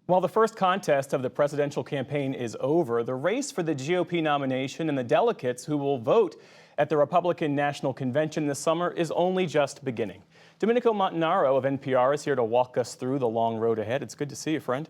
While the first contest of the presidential campaign is over, the race for the GOP nomination and the delegates who will vote at the Republican National Convention this summer is only just beginning. Domenico Montanaro of NPR is here to walk us through the long road ahead. It's good to see you, friend.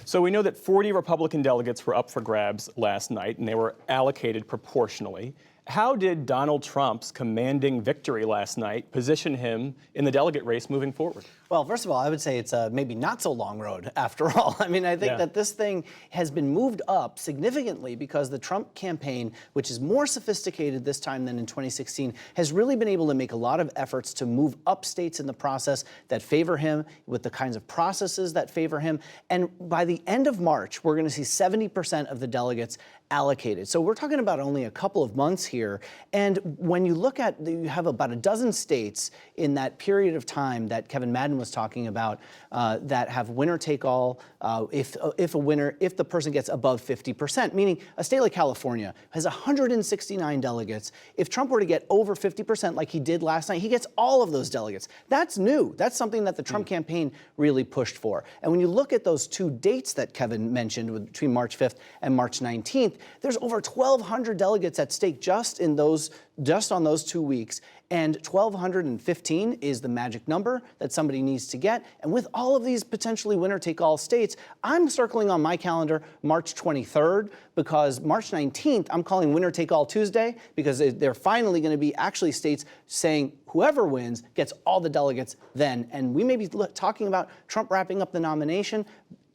So we know that 40 Republican delegates were up for grabs last night, and they were allocated proportionally. How did Donald Trump's commanding victory last night position him in the delegate race moving forward? Well, first of all, I would say it's a maybe not so long road after all. I mean, I think that this thing has been moved up significantly because the Trump campaign, which is more sophisticated this time than in 2016, has really been able to make a lot of efforts to move up states in the process that favor him, with the kinds of processes that favor him. And by the end of March, we're going to see 70% of the delegates allocated. So we're talking about only a couple of months here. And when you look at, you have about a dozen states in that period of time that Kevin Madden was talking about that have winner take all if the person gets above 50%, meaning a state like California has 169 delegates. If Trump were to get over 50% like he did last night, he gets all of those delegates. That's new. That's something that the Trump campaign really pushed for. And when you look at those two dates that Kevin mentioned between March 5th and March 19th, there's over 1,200 delegates at stake just on those 2 weeks. And 1,215 is the magic number that somebody needs to get. And with all of these potentially winner-take-all states, I'm circling on my calendar March 23rd, because March 19th, I'm calling winner-take-all Tuesday, because they're finally going to be actually states saying whoever wins gets all the delegates then. And we may be talking about Trump wrapping up the nomination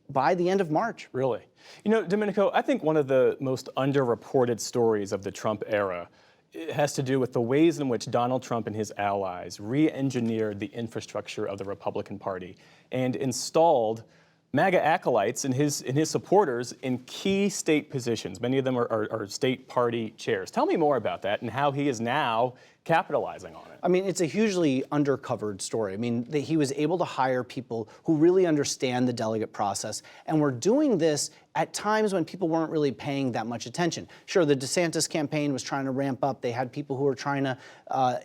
by the end of March. Really? You know, Domenico, I think one of the most underreported stories of the Trump era has to do with the ways in which Donald Trump and his allies re-engineered the infrastructure of the Republican Party and installed MAGA acolytes and his supporters in key state positions. Many of them are state party chairs. Tell me more about that and how he is now capitalizing on it. I mean, it's a hugely undercovered story. I mean, he was able to hire people who really understand the delegate process, and we're doing this at times when people weren't really paying that much attention. Sure, the DeSantis campaign was trying to ramp up. They had people who were trying to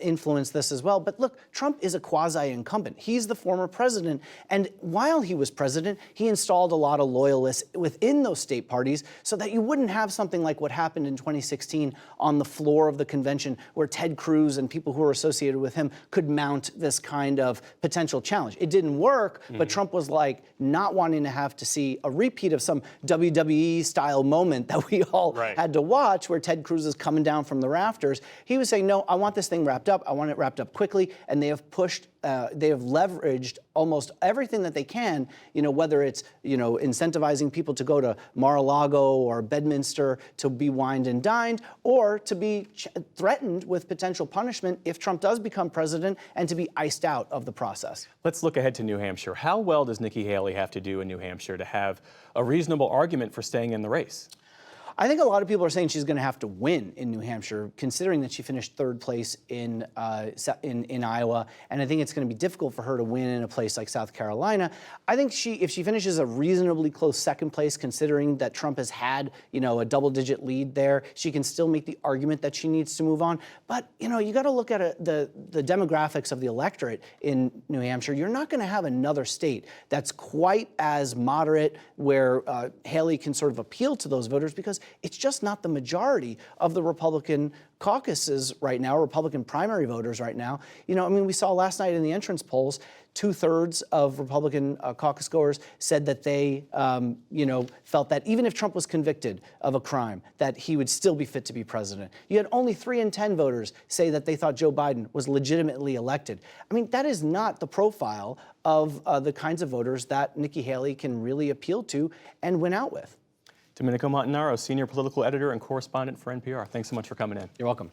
influence this as well. But look, Trump is a quasi-incumbent. He's the former president, and while he was president, he installed a lot of loyalists within those state parties so that you wouldn't have something like what happened in 2016 on the floor of the convention, where Ted Cruz and people who were associated with him could mount this kind of potential challenge. It didn't work, but Trump was like not wanting to have to see a repeat of some WWE-style moment that we all had to watch, where Ted Cruz is coming down from the rafters. He was saying, no, I want this thing wrapped up. I want it wrapped up quickly. And they have pushed, they have leveraged almost everything that they can, whether it's, incentivizing people to go to Mar-a-Lago or Bedminster to be wined and dined, or to be threatened with potential punishment if Trump does become president, and to be iced out of the process. Let's look ahead to New Hampshire. How well does Nikki Haley have to do in New Hampshire to have a reasonable argument for staying in the race? I think a lot of people are saying she's going to have to win in New Hampshire, considering that she finished third place in Iowa, and I think it's going to be difficult for her to win in a place like South Carolina. I think if she finishes a reasonably close second place, considering that Trump has had a double-digit lead there, she can still make the argument that she needs to move on. But you got to look at the demographics of the electorate in New Hampshire. You're not going to have another state that's quite as moderate, where Haley can sort of appeal to those voters, because it's just not the majority of the Republican caucuses right now, Republican primary voters right now. I mean, we saw last night in the entrance polls, 2/3 of Republican caucus goers said that they, felt that even if Trump was convicted of a crime, that he would still be fit to be president. You had only 3 in 10 voters say that they thought Joe Biden was legitimately elected. I mean, that is not the profile of the kinds of voters that Nikki Haley can really appeal to and win out with. Domenico Montanaro, senior political editor and correspondent for NPR. Thanks so much for coming in. You're welcome.